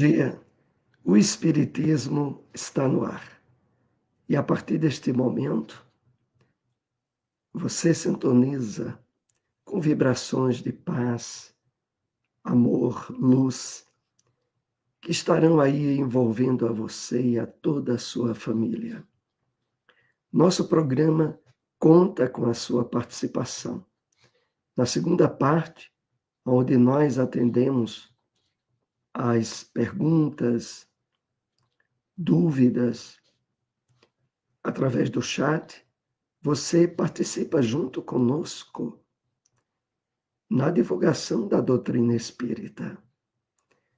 dia. O Espiritismo está no ar. E a partir deste momento, você sintoniza com vibrações de paz, amor, luz, que estarão aí envolvendo a você e a toda a sua família. Nosso programa conta com a sua participação. Na segunda parte, onde nós atendemos as perguntas, dúvidas, através do chat, você participa junto conosco na divulgação da doutrina espírita.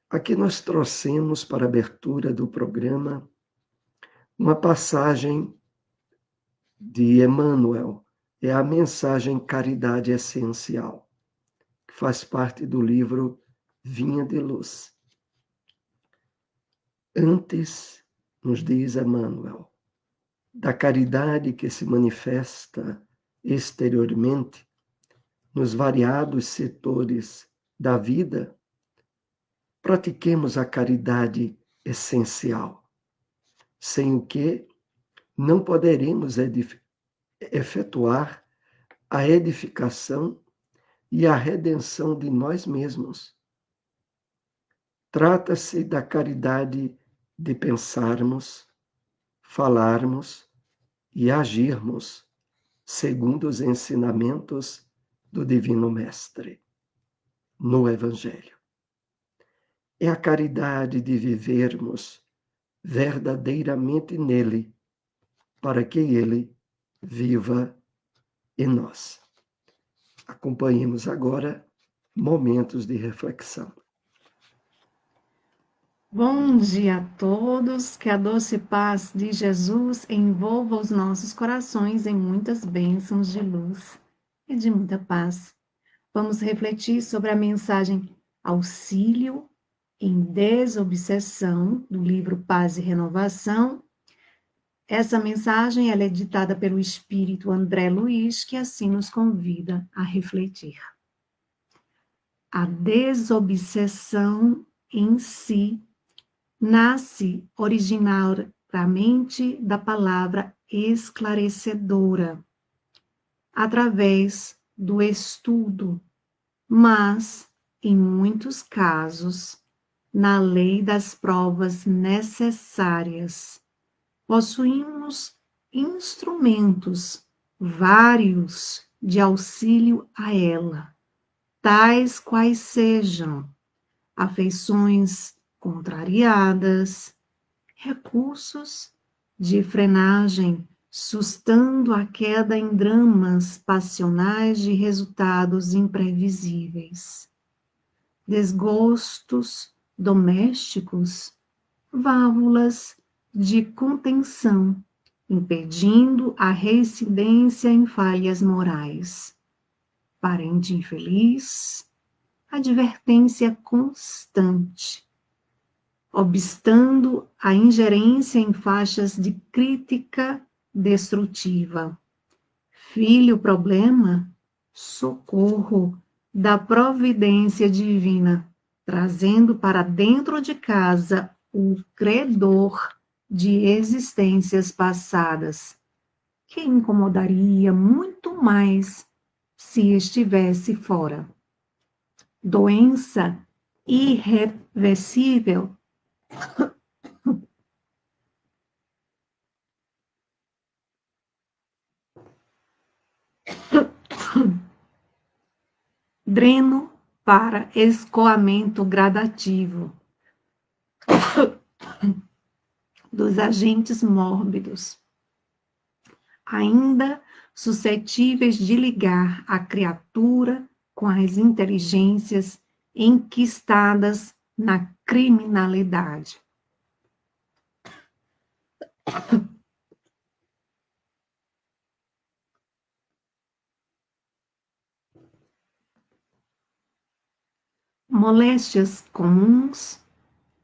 Aqui nós trouxemos para a abertura do programa uma passagem de Emmanuel, é a mensagem Caridade Essencial, que faz parte do livro Vinha de Luz. Antes, nos diz Emmanuel, da caridade que se manifesta exteriormente nos variados setores da vida, pratiquemos a caridade essencial, sem o que não poderemos efetuar a edificação e a redenção de nós mesmos. Trata-se da caridade de pensarmos, falarmos e agirmos segundo os ensinamentos do Divino Mestre no Evangelho. É a caridade de vivermos verdadeiramente nele, para que ele viva em nós. Acompanhemos agora momentos de reflexão. Bom dia a todos, que a doce paz de Jesus envolva os nossos corações em muitas bênçãos de luz e de muita paz. Vamos refletir sobre a mensagem Auxílio em Desobsessão, do livro Paz e Renovação. Essa mensagem ela é ditada pelo Espírito André Luiz, que assim nos convida a refletir. A desobsessão em si nasce originariamente da palavra esclarecedora, através do estudo, mas, em muitos casos, na lei das provas necessárias, possuímos instrumentos vários de auxílio a ela, tais quais sejam afeições contrariadas, recursos de frenagem, sustando a queda em dramas passionais de resultados imprevisíveis, desgostos domésticos, válvulas de contenção, impedindo a reincidência em falhas morais, parente infeliz, advertência constante, obstando a ingerência em faixas de crítica destrutiva. Filho problema, socorro da providência divina, trazendo para dentro de casa o credor de existências passadas, que incomodaria muito mais se estivesse fora. Doença irreversível dreno para escoamento gradativo dos agentes mórbidos, ainda suscetíveis de ligar a criatura com as inteligências enquistadas na criminalidade. Moléstias comuns,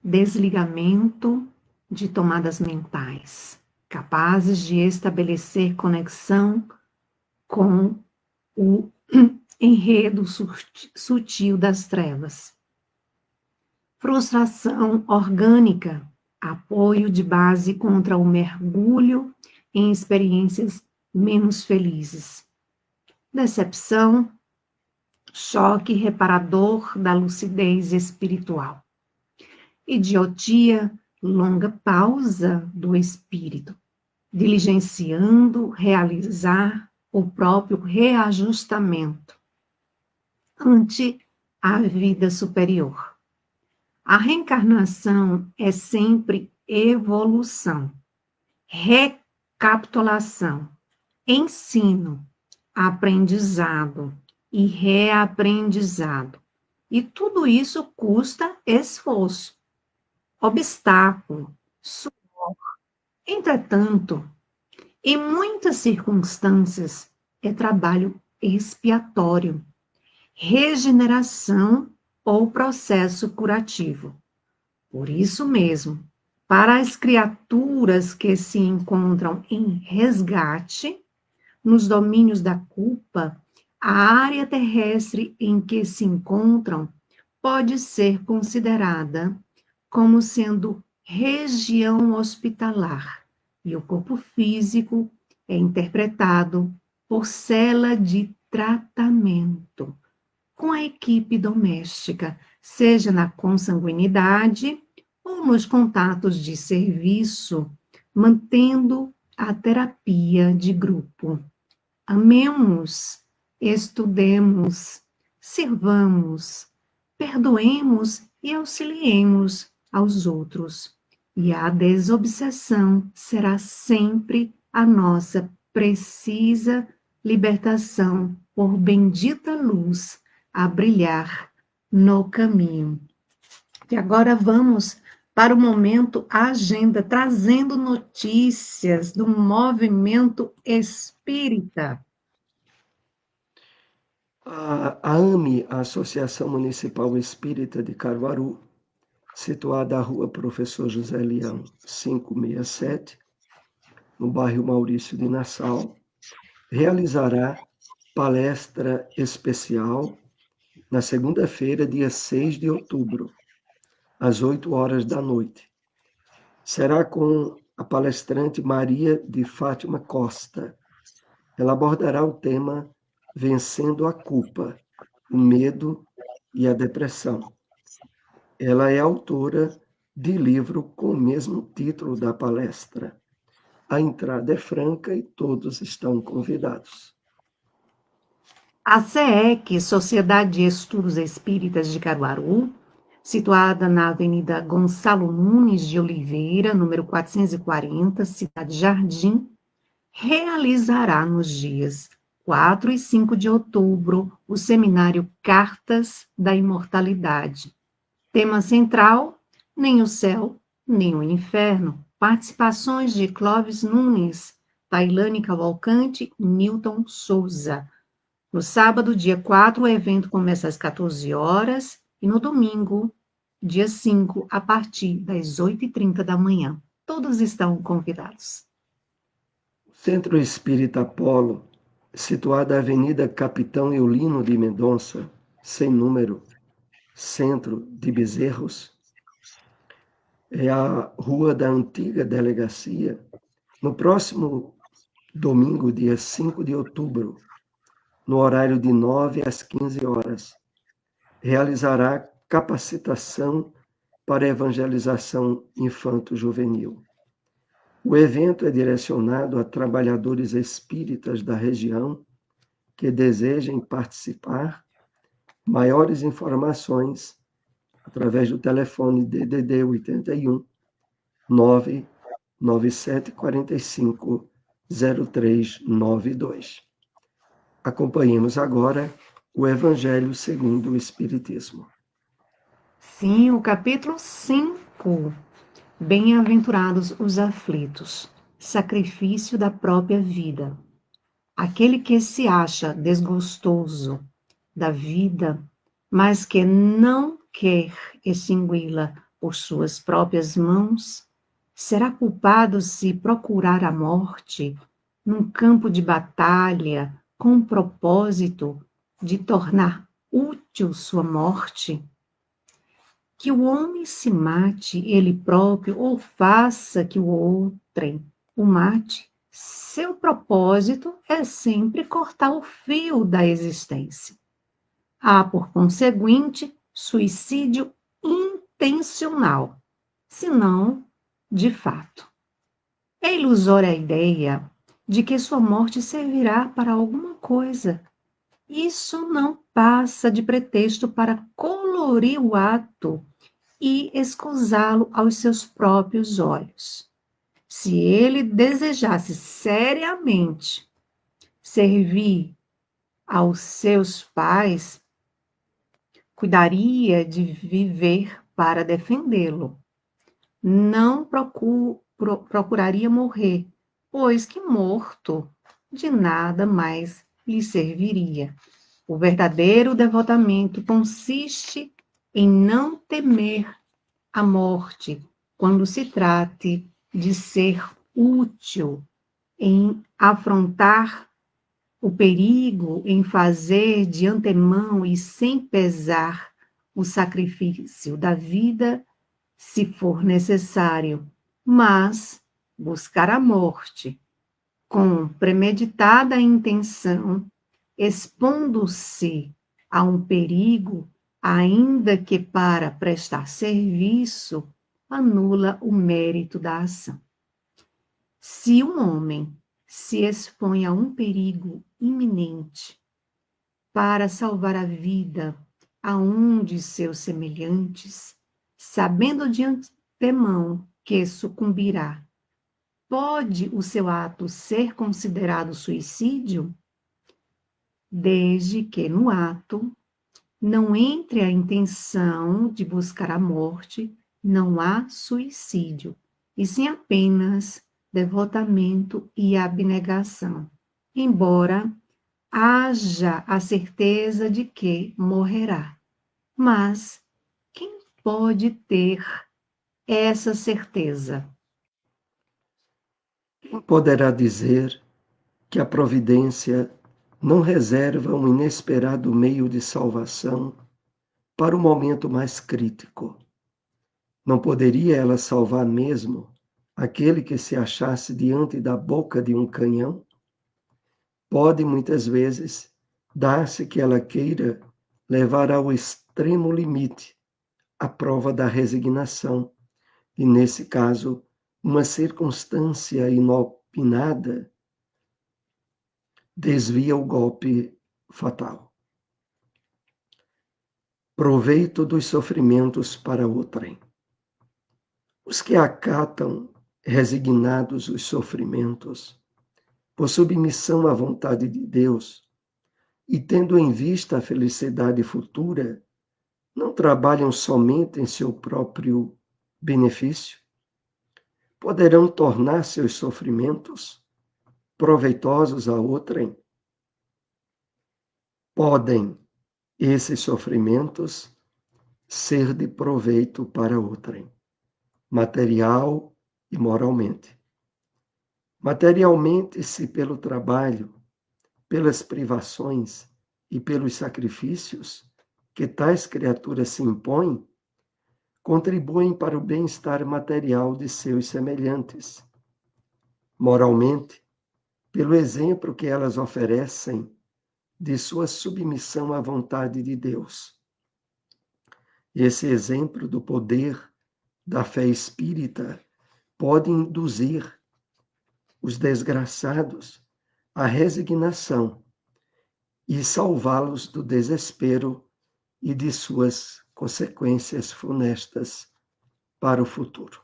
desligamento de tomadas mentais, capazes de estabelecer conexão com o enredo sutil das trevas. Frustração orgânica, apoio de base contra o mergulho em experiências menos felizes. Decepção, choque reparador da lucidez espiritual. Idiotia, longa pausa do espírito, diligenciando realizar o próprio reajustamento ante a vida superior. A reencarnação é sempre evolução, recapitulação, ensino, aprendizado e reaprendizado. E tudo isso custa esforço, obstáculo, suor. Entretanto, em muitas circunstâncias, é trabalho expiatório, regeneração ou processo curativo. Por isso mesmo, para as criaturas que se encontram em resgate, nos domínios da culpa, a área terrestre em que se encontram pode ser considerada como sendo região hospitalar, e o corpo físico é interpretado por cela de tratamento, com a equipe doméstica, seja na consanguinidade ou nos contatos de serviço, mantendo a terapia de grupo. Amemos, estudemos, sirvamos, perdoemos e auxiliemos aos outros. E a desobsessão será sempre a nossa precisa libertação por bendita luz a brilhar no caminho. E agora vamos para o momento agenda, trazendo notícias do movimento espírita. A AME, a Associação Municipal Espírita de Caruaru, situada à Rua Professor José Leão, 567, no bairro Maurício de Nassau, realizará palestra especial na segunda-feira, dia 6 de outubro, às 8 horas da noite. Será com a palestrante Maria de Fátima Costa. Ela abordará o tema Vencendo a Culpa, o Medo e a Depressão. Ela é autora de livro com o mesmo título da palestra. A entrada é franca e todos estão convidados. A SEEC, Sociedade de Estudos Espíritas de Caruaru, situada na Avenida Gonçalo Nunes de Oliveira, número 440, Cidade Jardim, realizará nos dias 4 e 5 de outubro o seminário Cartas da Imortalidade. Tema central: nem o céu, nem o inferno. Participações de Clóvis Nunes, Tailane Cavalcante, Newton Souza. No sábado, dia 4, o evento começa às 14 horas e no domingo, dia 5, a partir das 8h30 da manhã. Todos estão convidados. Centro Espírita Apolo, situado na Avenida Capitão Eulino de Mendonça, sem número, centro de Bezerros, é a rua da antiga delegacia. No próximo domingo, dia 5 de outubro, no horário de 9 às 15 horas, realizará capacitação para evangelização infanto-juvenil. O evento é direcionado a trabalhadores espíritas da região que desejem participar. Maiores informações através do telefone DDD 81 99745 0392. Acompanhemos agora o Evangelho segundo o Espiritismo. Sim, o capítulo 5. Bem-aventurados os aflitos, sacrifício da própria vida. Aquele que se acha desgostoso da vida, mas que não quer extingui-la por suas próprias mãos, será culpado se procurar a morte num campo de batalha com o propósito de tornar útil sua morte. que o homem se mate ele próprio ou faça que o outrem o mate, seu propósito é sempre cortar o fio da existência. Há, por conseguinte, suicídio intencional, se não de fato. É ilusória a ideia de que sua morte servirá para alguma coisa. Isso não passa de pretexto para colorir o ato e escusá-lo aos seus próprios olhos. Se ele desejasse seriamente servir aos seus pais, cuidaria de viver para defendê-lo. Não procuraria morrer, pois que morto de nada mais lhe serviria. O verdadeiro devotamento consiste em não temer a morte quando se trate de ser útil, em afrontar o perigo, em fazer de antemão e sem pesar o sacrifício da vida, se for necessário, mas buscar a morte com premeditada intenção, expondo-se a um perigo, ainda que para prestar serviço, anula o mérito da ação. Se um homem se expõe a um perigo iminente para salvar a vida a um de seus semelhantes, sabendo de antemão que sucumbirá, pode o seu ato ser considerado suicídio? Desde que no ato não entre a intenção de buscar a morte, não há suicídio, e sim apenas devotamento e abnegação, embora haja a certeza de que morrerá. Mas quem pode ter essa certeza? Quem poderá dizer que a providência não reserva um inesperado meio de salvação para o momento mais crítico? Não poderia ela salvar mesmo aquele que se achasse diante da boca de um canhão? Pode muitas vezes dar-se que ela queira levar ao extremo limite a prova da resignação, e nesse caso, uma circunstância inopinada desvia o golpe fatal. Proveito dos sofrimentos para outrem. Os que acatam resignados os sofrimentos, por submissão à vontade de Deus, e tendo em vista a felicidade futura, não trabalham somente em seu próprio benefício? Poderão tornar seus sofrimentos proveitosos a outrem? Podem esses sofrimentos ser de proveito para outrem, material e moralmente. Materialmente, se pelo trabalho, pelas privações e pelos sacrifícios que tais criaturas se impõem, contribuem para o bem-estar material de seus semelhantes. Moralmente, pelo exemplo que elas oferecem de sua submissão à vontade de Deus. Esse exemplo do poder da fé espírita pode induzir os desgraçados à resignação e salvá-los do desespero e de suas consequências funestas para o futuro.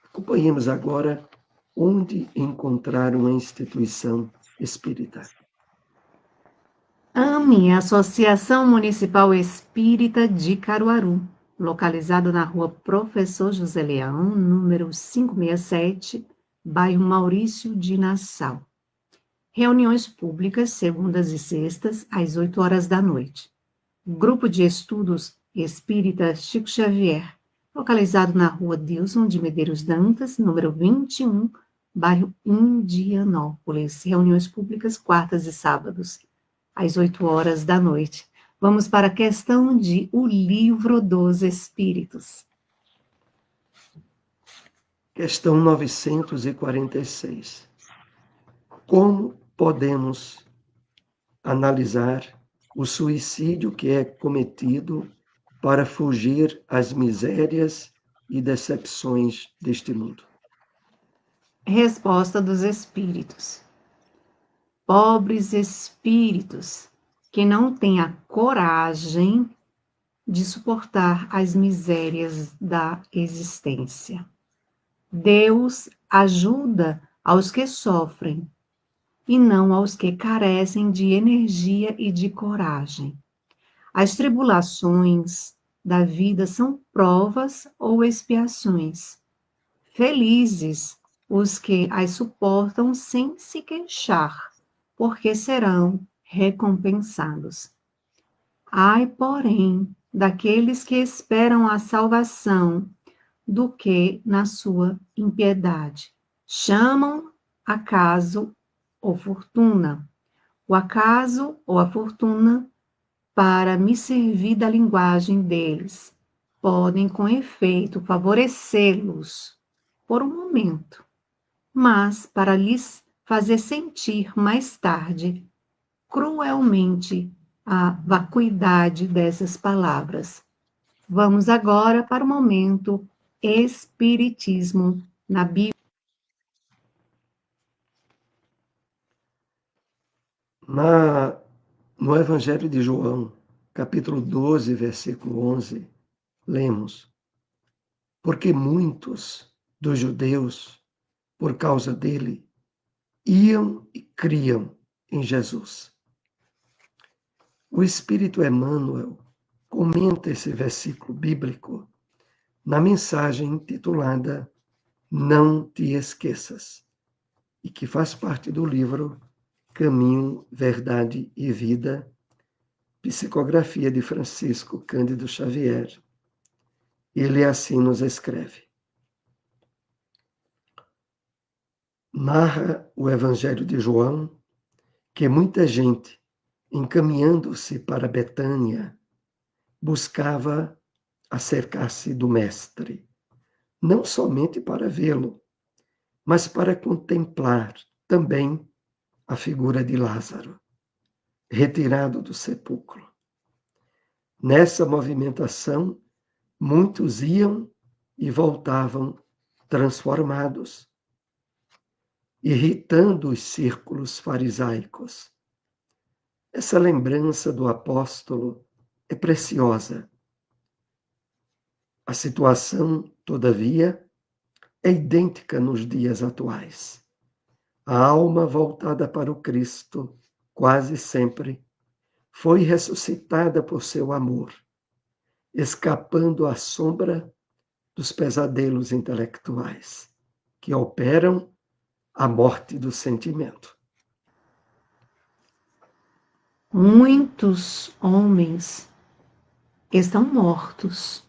Acompanhemos agora onde encontrar uma instituição espírita. AME, Associação Municipal Espírita de Caruaru, localizado na rua Professor José Leão, número 567, bairro Maurício de Nassau. Reuniões públicas, segundas e sextas, às 8 horas da noite. Grupo de Estudos Espírita Chico Xavier, localizado na rua Dilson de Medeiros Dantas, número 21, bairro Indianópolis. Reuniões públicas, quartas e sábados, às 8 horas da noite. Vamos para a questão de O Livro dos Espíritos. Questão 946. Como podemos analisar o suicídio que é cometido para fugir às misérias e decepções deste mundo? Resposta dos Espíritos. Pobres espíritos que não têm a coragem de suportar as misérias da existência. Deus ajuda aos que sofrem e não aos que carecem de energia e de coragem. As tribulações da vida são provas ou expiações. Felizes os que as suportam sem se queixar, porque serão recompensados. Ai, porém, daqueles que esperam a salvação do que na sua impiedade. Chamam acaso ou fortuna, o acaso ou a fortuna, para me servir da linguagem deles. Podem, com efeito, favorecê-los por um momento, mas para lhes fazer sentir mais tarde cruelmente a vacuidade dessas palavras. Vamos agora para o momento Espiritismo na Bíblia. No Evangelho de João, capítulo 12, versículo 11, lemos: Porque muitos dos judeus, por causa dele, iam e criam em Jesus. O Espírito Emmanuel comenta esse versículo bíblico na mensagem intitulada Não Te Esqueças, e que faz parte do livro Caminho, Verdade e Vida, psicografia de Francisco Cândido Xavier. Ele assim nos escreve. Narra o Evangelho de João que muita gente, encaminhando-se para Betânia, buscava acercar-se do Mestre, não somente para vê-lo, mas para contemplar também a figura de Lázaro, retirado do sepulcro. Nessa movimentação, muitos iam e voltavam transformados, irritando os círculos farisaicos. Essa lembrança do apóstolo é preciosa. A situação, todavia, é idêntica nos dias atuais. A alma voltada para o Cristo, quase sempre, foi ressuscitada por seu amor, escapando à sombra dos pesadelos intelectuais que operam a morte do sentimento. Muitos homens estão mortos,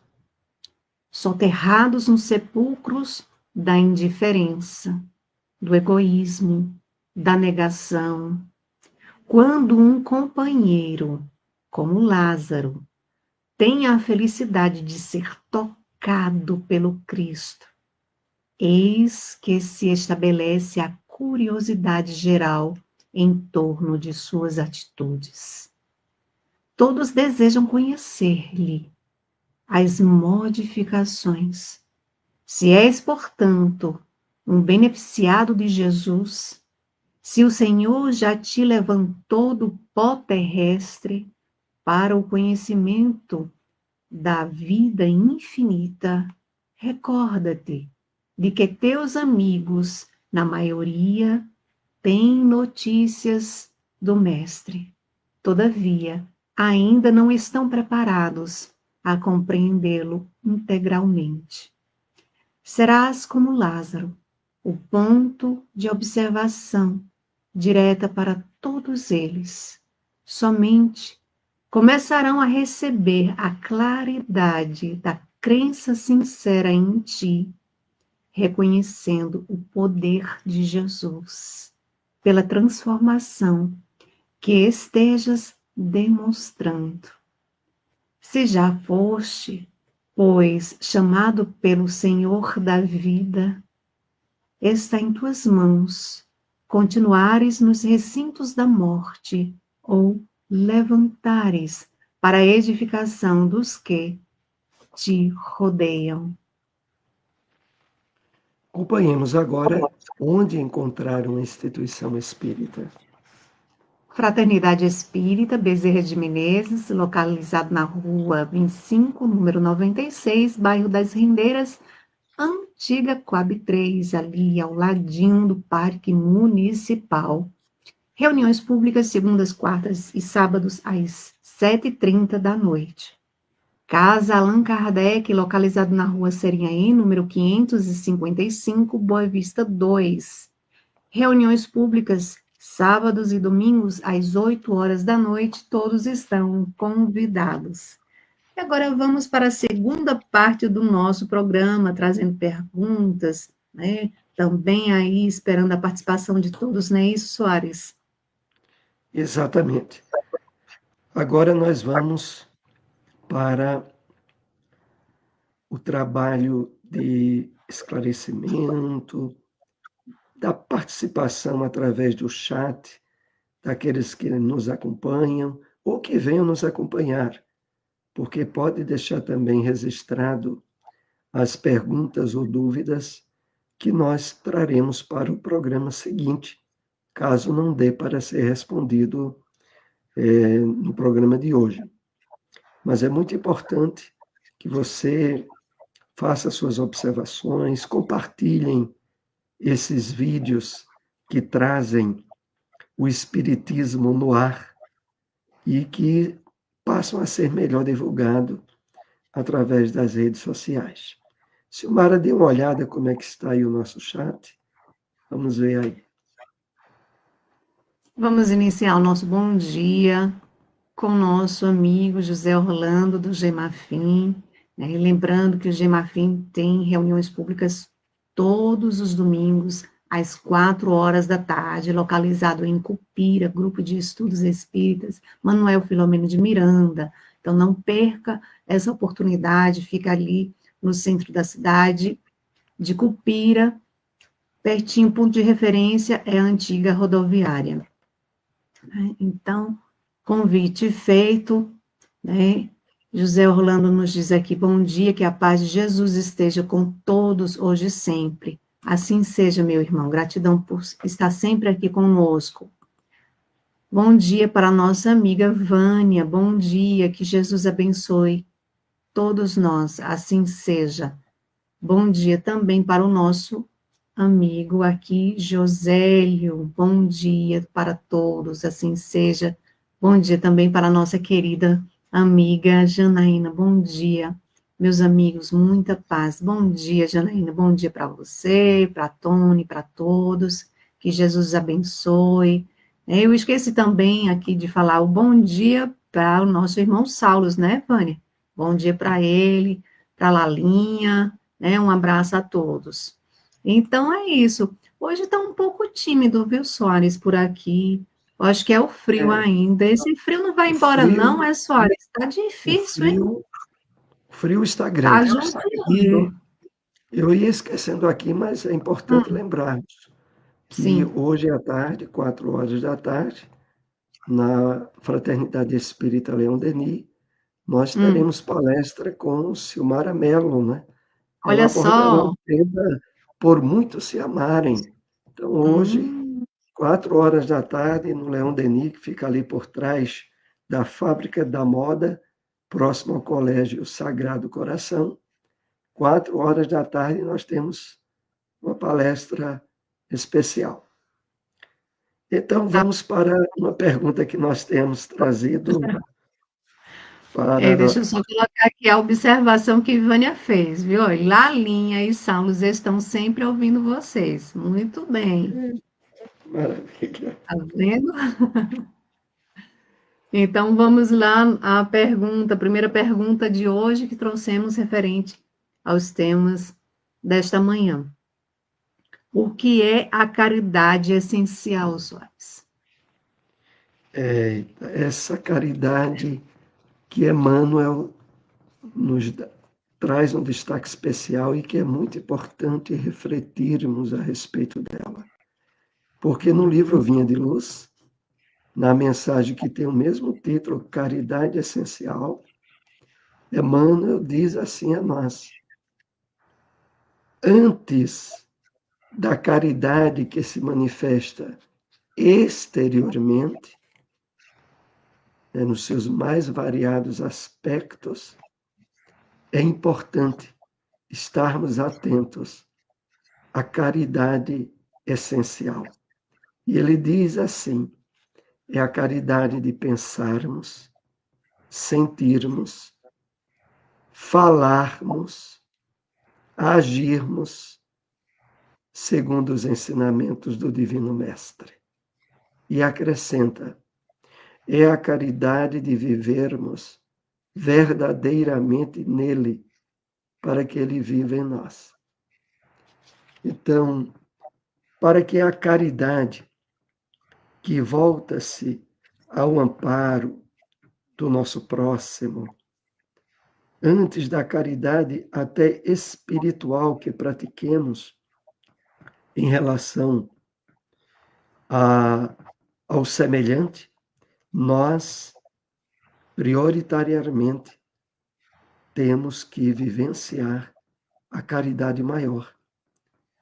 soterrados nos sepulcros da indiferença, do egoísmo, da negação. Quando um companheiro, como Lázaro, tem a felicidade de ser tocado pelo Cristo, eis que se estabelece a curiosidade geral em torno de suas atitudes. Todos desejam conhecer-lhe as modificações. Se és, portanto, um beneficiado de Jesus, se o Senhor já te levantou do pó terrestre para o conhecimento da vida infinita, recorda-te de que teus amigos, na maioria, têm notícias do Mestre. Todavia, ainda não estão preparados a compreendê-lo integralmente. Serás como Lázaro, o ponto de observação direta para todos eles. Somente começarão a receber a claridade da crença sincera em ti, reconhecendo o poder de Jesus, pela transformação que estejas demonstrando. Se já foste, pois, chamado pelo Senhor da vida, está em tuas mãos continuares nos recintos da morte ou levantares para a edificação dos que te rodeiam. Acompanhemos agora onde encontrar uma instituição espírita. Fraternidade Espírita Bezerra de Menezes, localizado na rua 25, número 96, bairro das Rendeiras, antiga Coab 3, ali ao ladinho do Parque Municipal. Reuniões públicas segundas, quartas e sábados às 7h30 da noite. Casa Allan Kardec, localizado na rua Serinhaém, número 555, Boa Vista 2. Reuniões públicas sábados e domingos às 8h da noite, todos estão convidados. E agora vamos para a segunda parte do nosso programa, trazendo perguntas, né? Também aí esperando a participação de todos, não é isso, Soares? Exatamente. Agora nós vamos para o trabalho de esclarecimento, da participação através do chat, daqueles que nos acompanham ou que venham nos acompanhar, porque pode deixar também registrado as perguntas ou dúvidas que nós traremos para o programa seguinte, caso não dê para ser respondido no programa de hoje. Mas é muito importante que você faça suas observações, compartilhem esses vídeos que trazem o espiritismo no ar e que passam a ser melhor divulgado através das redes sociais. Silmara, dê uma olhada como é que está aí o nosso chat. Vamos ver aí. Vamos iniciar o nosso bom dia com o nosso amigo José Orlando, do Gemafim, né? E lembrando que o Gemafim tem reuniões públicas todos os domingos, às 4h da tarde, localizado em Cupira, Grupo de Estudos Espíritas, Manuel Filomeno de Miranda. Então, não perca essa oportunidade, fica ali no centro da cidade de Cupira, pertinho, ponto de referência é a antiga rodoviária. Então, convite feito, né? José Orlando nos diz aqui, bom dia, que a paz de Jesus esteja com todos hoje e sempre. Assim seja, meu irmão, gratidão por estar sempre aqui conosco. Bom dia para a nossa amiga Vânia, bom dia, que Jesus abençoe todos nós, assim seja. Bom dia também para o nosso amigo aqui, Josélio, bom dia para todos, assim seja. Bom dia também para a nossa querida amiga Janaína, bom dia, meus amigos, muita paz. Bom dia, Janaína, bom dia para você, para a Tony, para todos, que Jesus abençoe. Eu esqueci também aqui de falar o bom dia para o nosso irmão Saulos, né, Vânia? Bom dia para ele, para a Lalinha, né? Um abraço a todos. Então é isso. Hoje está um pouco tímido, viu, Soares, por aqui. Eu acho que é o frio É, ainda. Esse frio não vai o embora, não, frio, é, Soares? Está o difícil, hein? frio, o frio está Tá grande. E judiando. eu ia esquecendo aqui, mas é importante Hum, lembrarmos que sim. hoje à tarde, 4h da tarde, na Fraternidade Espírita Leão Denis, nós Hum. teremos palestra com Silmara Mello, né? Ela Olha abordará só. o tema Por Muitos Se Amarem. Então, hoje, Hum, 4h da tarde, no Leão Denis, que fica ali por trás da Fábrica da Moda, próximo ao Colégio Sagrado Coração, 4h da tarde, nós temos uma palestra especial. Então, tá. vamos para uma pergunta que nós temos trazido Deixa para. eu só colocar aqui a observação que Vânia fez, viu? Olha, Lalinha e Saulos estão sempre ouvindo vocês. Muito bem. Maravilha. Tá vendo? Então, vamos lá à pergunta, a primeira pergunta de hoje que trouxemos referente aos temas desta manhã. O que é a caridade essencial, Soares? Essa caridade que Emmanuel traz um destaque especial e que é muito importante refletirmos a respeito dela. Porque no livro Vinha de Luz, na mensagem que tem o mesmo título, Caridade Essencial, Emmanuel diz assim a nós: antes da caridade que se manifesta exteriormente, nos seus mais variados aspectos, é importante estarmos atentos à caridade essencial. E ele diz assim: é a caridade de pensarmos, sentirmos, falarmos, agirmos segundo os ensinamentos do Divino Mestre. E acrescenta: é a caridade de vivermos verdadeiramente nele, para que ele viva em nós. Então, para que a caridade, que volta-se ao amparo do nosso próximo, antes da caridade até espiritual que pratiquemos em relação ao semelhante, nós, prioritariamente, temos que vivenciar a caridade maior,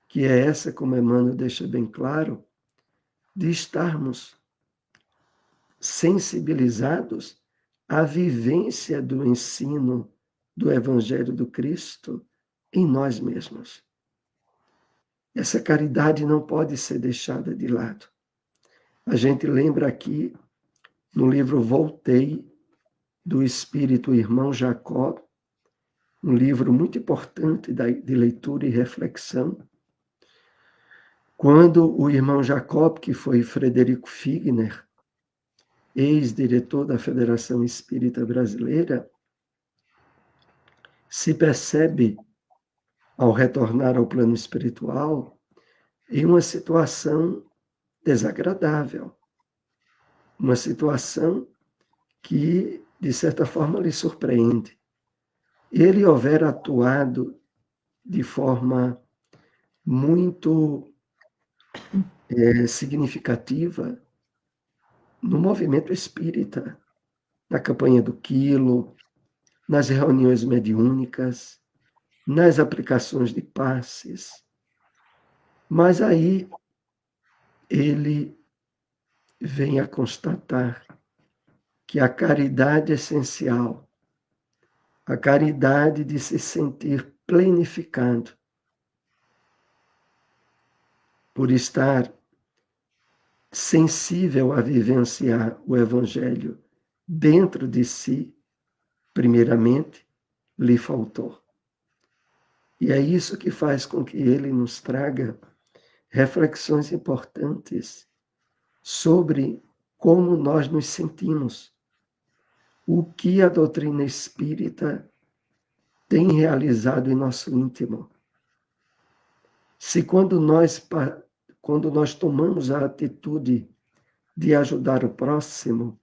que é essa, como Emmanuel deixa bem claro, de estarmos sensibilizados à vivência do ensino do Evangelho do Cristo em nós mesmos. Essa caridade não pode ser deixada de lado. A gente lembra aqui, no livro Voltei, do Espírito Irmão Jacó, um livro muito importante de leitura e reflexão, quando o irmão Jacob, que foi Frederico Figner, ex-diretor da Federação Espírita Brasileira, se percebe, ao retornar ao plano espiritual, em uma situação desagradável, uma situação que, de certa forma, lhe surpreende. Ele houvera atuado de forma muito significativa no movimento espírita, na campanha do Quilo, nas reuniões mediúnicas, nas aplicações de passes. Mas aí ele vem a constatar que a caridade essencial, a caridade de se sentir plenificado, por estar sensível a vivenciar o Evangelho dentro de si, primeiramente, lhe faltou. E é isso que faz com que ele nos traga reflexões importantes sobre como nós nos sentimos, o que a doutrina espírita tem realizado em nosso íntimo. Se quando nós tomamos a atitude de ajudar o próximo,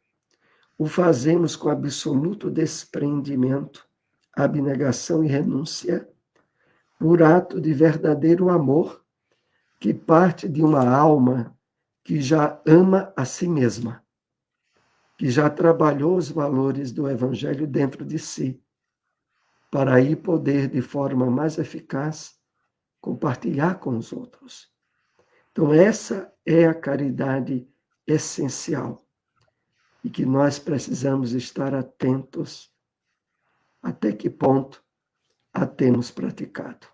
o fazemos com absoluto desprendimento, abnegação e renúncia, por ato de verdadeiro amor, que parte de uma alma que já ama a si mesma, que já trabalhou os valores do Evangelho dentro de si, para aí poder, de forma mais eficaz, compartilhar com os outros. Então, essa é a caridade essencial e que nós precisamos estar atentos até que ponto a temos praticado.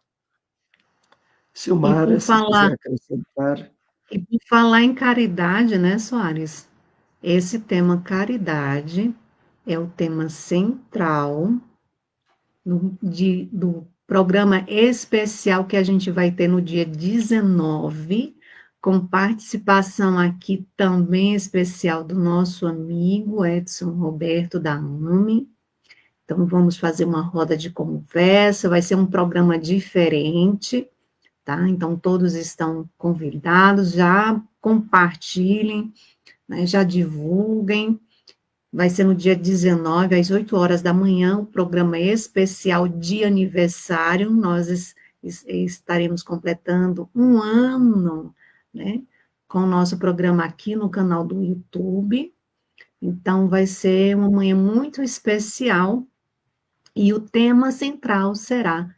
Silmara, se quiser acrescentar. E por falar em caridade, né, Soares? Esse tema caridade é o tema central do programa especial que a gente vai ter no dia 19, com participação aqui também especial do nosso amigo Edson Roberto da AME. Então, vamos fazer uma roda de conversa, vai ser um programa diferente, tá? Então, todos estão convidados, já compartilhem, né, já divulguem, Vai ser no dia 19, às 8 horas da manhã, o programa especial de aniversário. Nós estaremos completando um ano, né, com o nosso programa aqui no canal do YouTube. Então, vai ser uma manhã muito especial e o tema central será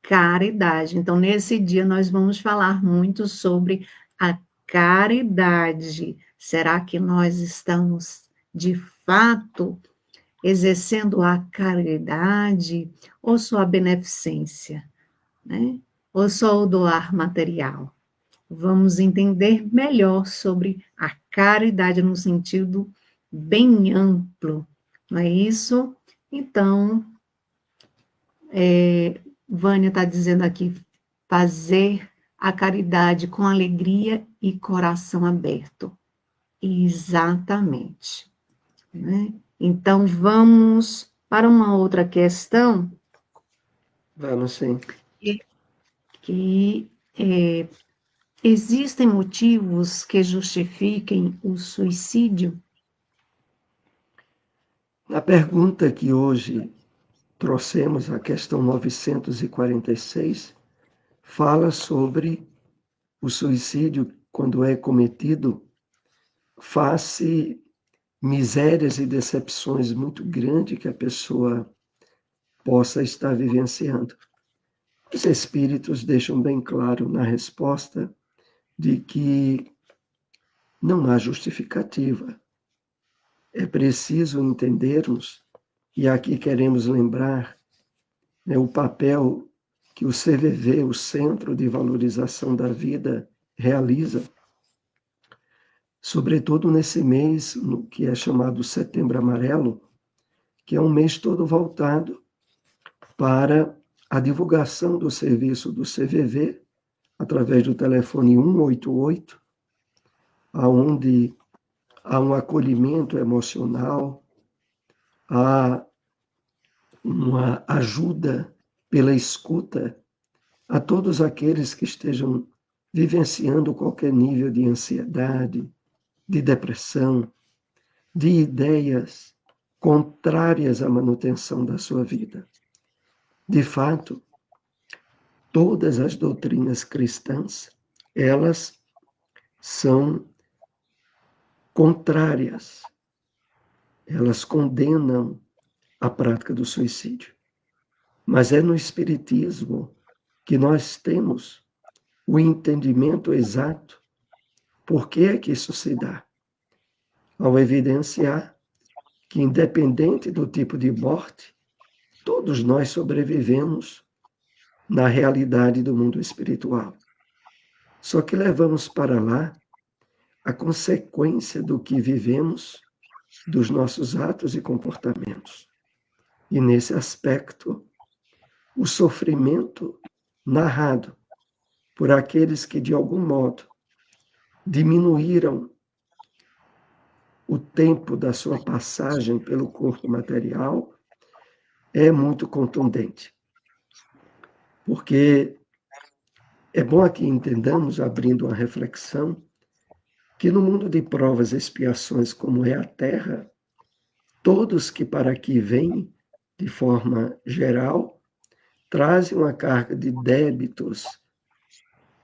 caridade. Então, nesse dia, nós vamos falar muito sobre a caridade. Será que nós estamos, de fato, exercendo a caridade ou só a beneficência, né? Ou só o doar material? Vamos entender melhor sobre a caridade no sentido bem amplo, não é isso? Então, Vânia está dizendo aqui, fazer a caridade com alegria e coração aberto. Exatamente, né? Então, vamos para uma outra questão Vamos sim. que existem motivos que justifiquem o suicídio? Na pergunta que hoje trouxemos, a questão 946, fala sobre o suicídio quando é cometido face misérias e decepções muito grandes que a pessoa possa estar vivenciando. Os espíritos deixam bem claro na resposta de que não há justificativa. É preciso entendermos, e aqui queremos lembrar, né, o papel que o CVV, o Centro de Valorização da Vida, realiza, sobretudo nesse mês, no que é chamado Setembro Amarelo, que é um mês todo voltado para a divulgação do serviço do CVV, através do telefone 188, aonde há um acolhimento emocional, há uma ajuda pela escuta a todos aqueles que estejam vivenciando qualquer nível de ansiedade, de depressão, de ideias contrárias à manutenção da sua vida. De fato, todas as doutrinas cristãs, elas são contrárias, elas condenam a prática do suicídio. Mas é no Espiritismo que nós temos o entendimento exato por que é que isso se dá, ao evidenciar que, independente do tipo de morte, todos nós sobrevivemos na realidade do mundo espiritual. Só que levamos para lá a consequência do que vivemos, dos nossos atos e comportamentos. E nesse aspecto, o sofrimento narrado por aqueles que, de algum modo, diminuíram o tempo da sua passagem pelo corpo material, é muito contundente. Porque é bom aqui entendamos, abrindo uma reflexão, que no mundo de provas e expiações como é a Terra, todos que para aqui vêm, de forma geral, trazem uma carga de débitos,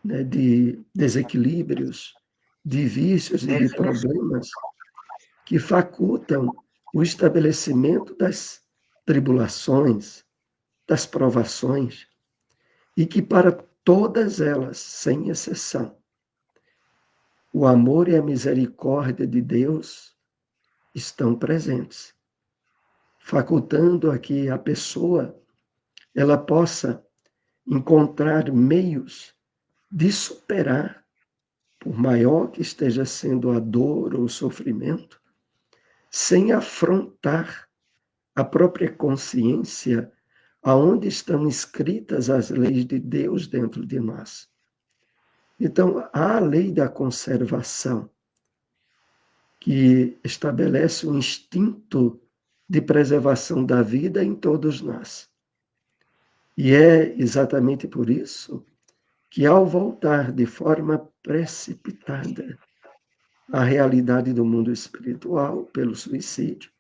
né, de desequilíbrios, de vícios e de problemas que facultam o estabelecimento das tribulações, das provações, e que para todas elas, sem exceção, o amor e a misericórdia de Deus estão presentes, facultando a que a pessoa ela possa encontrar meios de superar, por maior que esteja sendo a dor ou o sofrimento, sem afrontar a própria consciência aonde estão escritas as leis de Deus dentro de nós. Então, há a lei da conservação, que estabelece um instinto de preservação da vida em todos nós. E é exatamente por isso que, ao voltar de forma precipitada à realidade do mundo espiritual, pelo suicídio,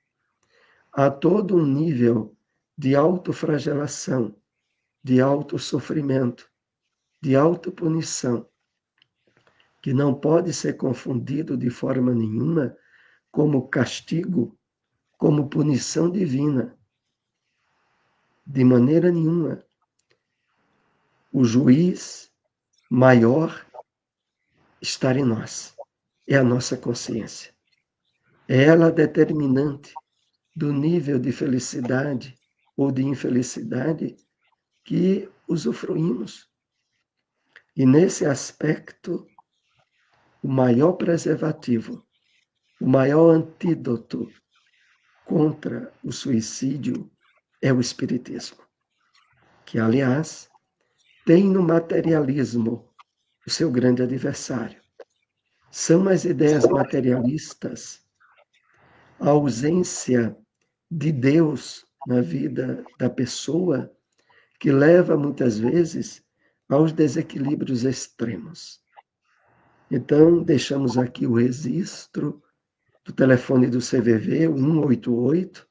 há todo um nível de autoflagelação, de autossofrimento, de autopunição, que não pode ser confundido de forma nenhuma como castigo, como punição divina. De maneira nenhuma. O juiz maior está em nós. É a nossa consciência. É ela determinante do nível de felicidade ou de infelicidade que usufruímos. E nesse aspecto, o maior preservativo, o maior antídoto contra o suicídio é o Espiritismo, que, aliás, tem no materialismo o seu grande adversário. São as ideias materialistas, a ausência de Deus na vida da pessoa, que leva muitas vezes aos desequilíbrios extremos. Então, deixamos aqui o registro do telefone do CVV, o 188,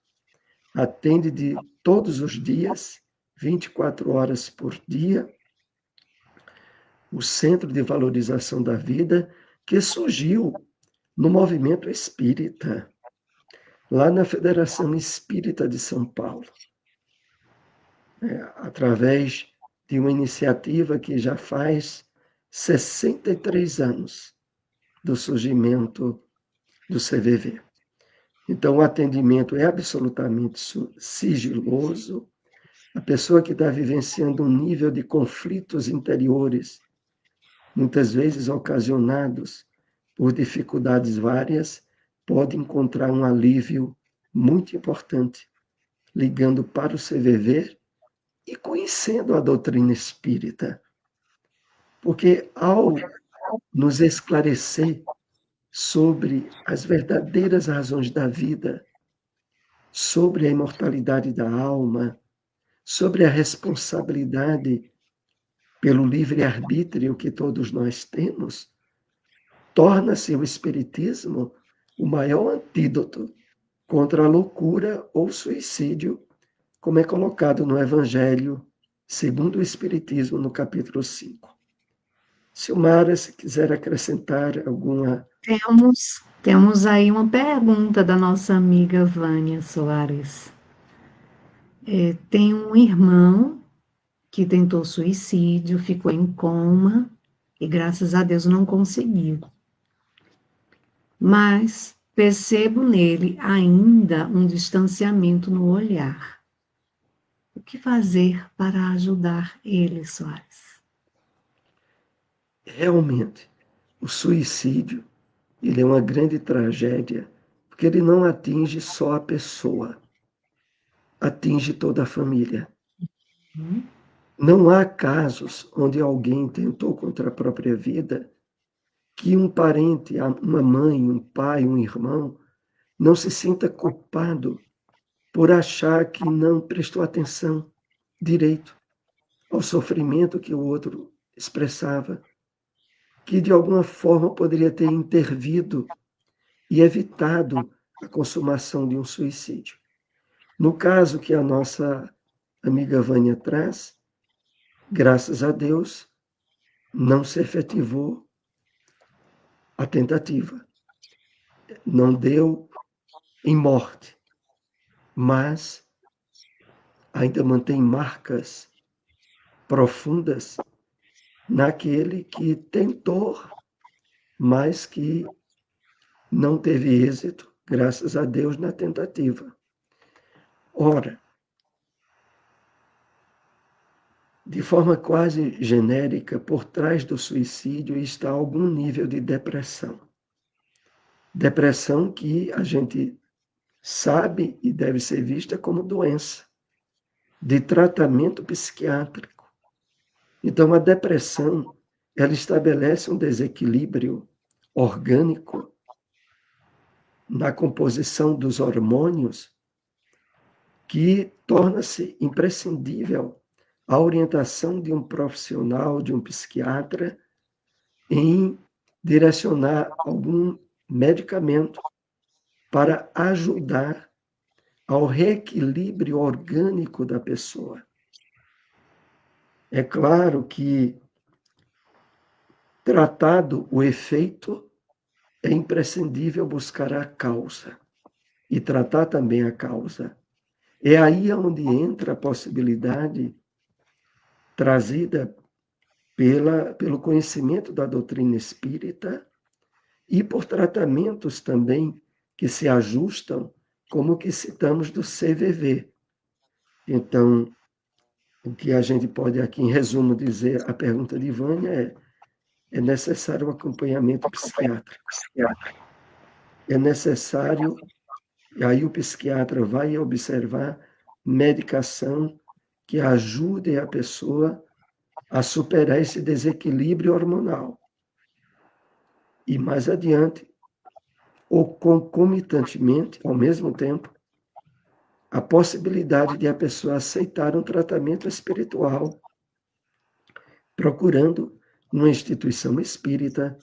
atende de todos os dias, 24 horas por dia, o Centro de Valorização da Vida, que surgiu no movimento espírita, lá na Federação Espírita de São Paulo, através de uma iniciativa que já faz 63 anos do surgimento do CVV. Então, o atendimento é absolutamente sigiloso. A pessoa que está vivenciando um nível de conflitos interiores, muitas vezes ocasionados por dificuldades várias, pode encontrar um alívio muito importante, ligando para o CVV e conhecendo a doutrina espírita. Porque ao nos esclarecer sobre as verdadeiras razões da vida, sobre a imortalidade da alma, sobre a responsabilidade pelo livre-arbítrio que todos nós temos, torna-se o Espiritismo o maior antídoto contra a loucura ou suicídio, como é colocado no Evangelho segundo o Espiritismo, no capítulo 5. Silmara, se quiser acrescentar alguma... Temos aí uma pergunta da nossa amiga Vânia Soares. Tem um irmão que tentou suicídio, ficou em coma e graças a Deus não conseguiu. Mas percebo nele ainda um distanciamento no olhar. O que fazer para ajudar ele, Soares? Realmente, o suicídio, ele é uma grande tragédia, porque ele não atinge só a pessoa, atinge toda a família. Não há casos onde alguém tentou contra a própria vida que um parente, uma mãe, um pai, um irmão, não se sinta culpado por achar que não prestou atenção direito ao sofrimento que o outro expressava, que de alguma forma poderia ter intervido e evitado a consumação de um suicídio. No caso que a nossa amiga Vânia traz, graças a Deus, não se efetivou a tentativa. Não deu em morte, mas ainda mantém marcas profundas naquele que tentou, mas que não teve êxito, graças a Deus, na tentativa. Ora, de forma quase genérica, por trás do suicídio está algum nível de depressão. Depressão que a gente sabe e deve ser vista como doença, de tratamento psiquiátrico. Então, a depressão, ela estabelece um desequilíbrio orgânico na composição dos hormônios que torna-se imprescindível a orientação de um profissional, de um psiquiatra, em direcionar algum medicamento para ajudar ao reequilíbrio orgânico da pessoa. É claro que, tratado o efeito, é imprescindível buscar a causa e tratar também a causa. É aí onde entra a possibilidade trazida pelo conhecimento da doutrina espírita e por tratamentos também que se ajustam, como o que citamos do CVV. Então, o que a gente pode aqui, em resumo, dizer, a pergunta de Vânia é necessário um acompanhamento psiquiátrico. É necessário, e aí o psiquiatra vai observar medicação que ajude a pessoa a superar esse desequilíbrio hormonal. E mais adiante, ou concomitantemente, ao mesmo tempo, a possibilidade de a pessoa aceitar um tratamento espiritual, procurando uma instituição espírita,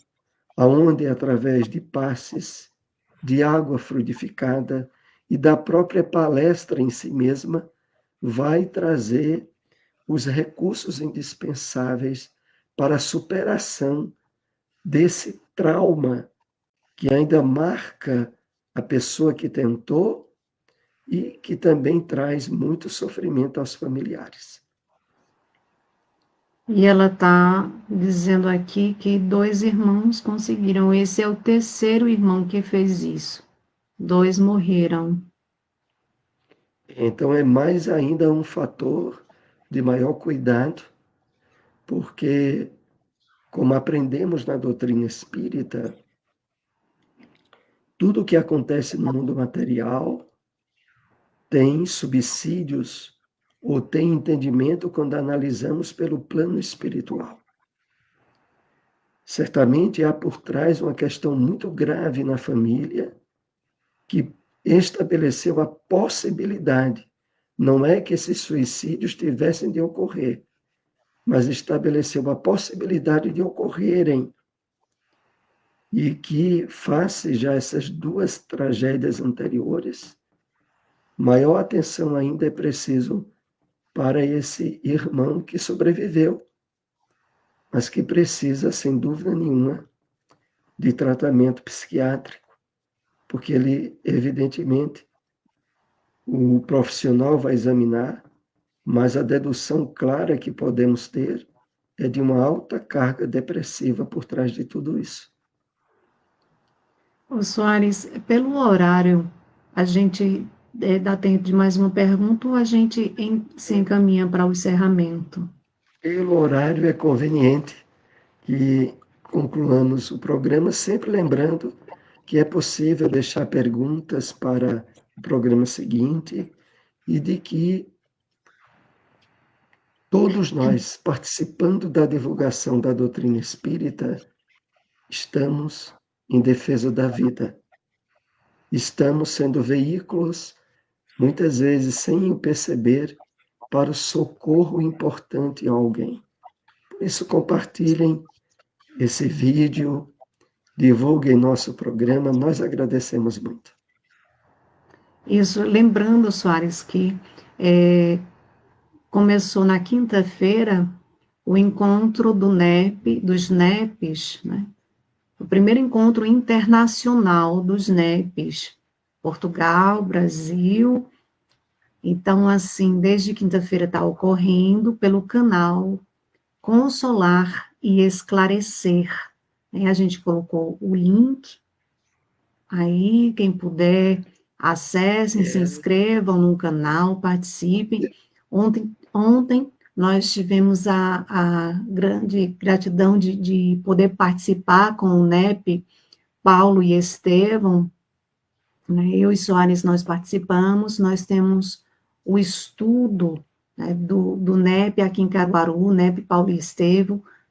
onde, através de passes, de água fluidificada e da própria palestra em si mesma, vai trazer os recursos indispensáveis para a superação desse trauma que ainda marca a pessoa que tentou e que também traz muito sofrimento aos familiares. E ela está dizendo aqui que 2 irmãos conseguiram. Esse é o terceiro irmão que fez isso. 2 morreram. Então, é mais ainda um fator de maior cuidado, porque, como aprendemos na doutrina espírita, tudo o que acontece no mundo material tem subsídios ou tem entendimento quando analisamos pelo plano espiritual. Certamente há por trás uma questão muito grave na família que estabeleceu a possibilidade, não é que esses suicídios tivessem de ocorrer, mas estabeleceu a possibilidade de ocorrerem e que, face já essas 2 tragédias anteriores, maior atenção ainda é preciso para esse irmão que sobreviveu, mas que precisa, sem dúvida nenhuma, de tratamento psiquiátrico, porque ele, evidentemente, o profissional vai examinar, mas a dedução clara que podemos ter é de uma alta carga depressiva por trás de tudo isso. Ô Soares, pelo horário, a gente dá tempo de mais uma pergunta ou a gente se encaminha para o encerramento? Pelo horário, é conveniente que concluamos o programa, sempre lembrando que é possível deixar perguntas para o programa seguinte e de que todos nós, participando da divulgação da doutrina espírita, estamos em defesa da vida. Estamos sendo veículos, muitas vezes sem o perceber, para o socorro importante a alguém. Por isso, compartilhem esse vídeo, divulguem nosso programa, nós agradecemos muito. Isso, lembrando, Soares, que começou na quinta-feira o encontro do NEP, dos NEPs, né? O primeiro encontro internacional dos NEPs, Portugal, Brasil. Então, assim, desde quinta-feira está ocorrendo pelo canal Consolar e Esclarecer. Aí a gente colocou o link, aí quem puder, acessem, se inscrevam no canal, participem. Ontem nós tivemos a grande gratidão de poder participar com o NEP, Paulo e Estevão, né? Eu e Soares nós participamos, nós temos o estudo, né, do NEP aqui em Caruaru, NEP Paulo e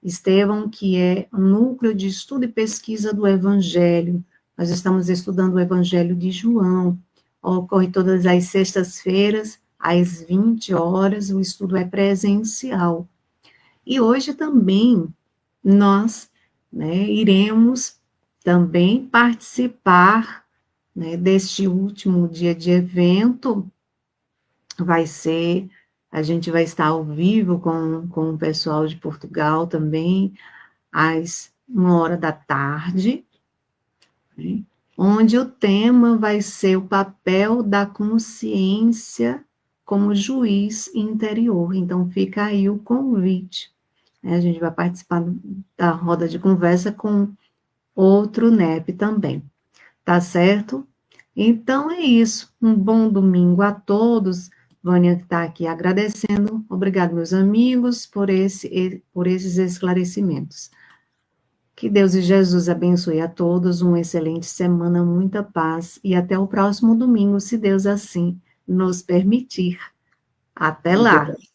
Estevão, que é um núcleo de estudo e pesquisa do Evangelho. Nós estamos estudando o Evangelho de João, ocorre todas as sextas-feiras, às 20 horas, o estudo é presencial. E hoje também nós, né, iremos também participar né, deste último dia de evento, a gente vai estar ao vivo com o pessoal de Portugal também, às 1 hora da tarde, né, onde o tema vai ser o papel da consciência como juiz interior. Então, fica aí o convite, né? A gente vai participar da roda de conversa com outro NEP também, tá certo? Então, é isso. Um bom domingo a todos. Vânia está aqui agradecendo. Obrigado, meus amigos, por esses esclarecimentos. Que Deus e Jesus abençoe a todos, uma excelente semana, muita paz e até o próximo domingo, se Deus assim nos permitir. Até Grande lá! abraço.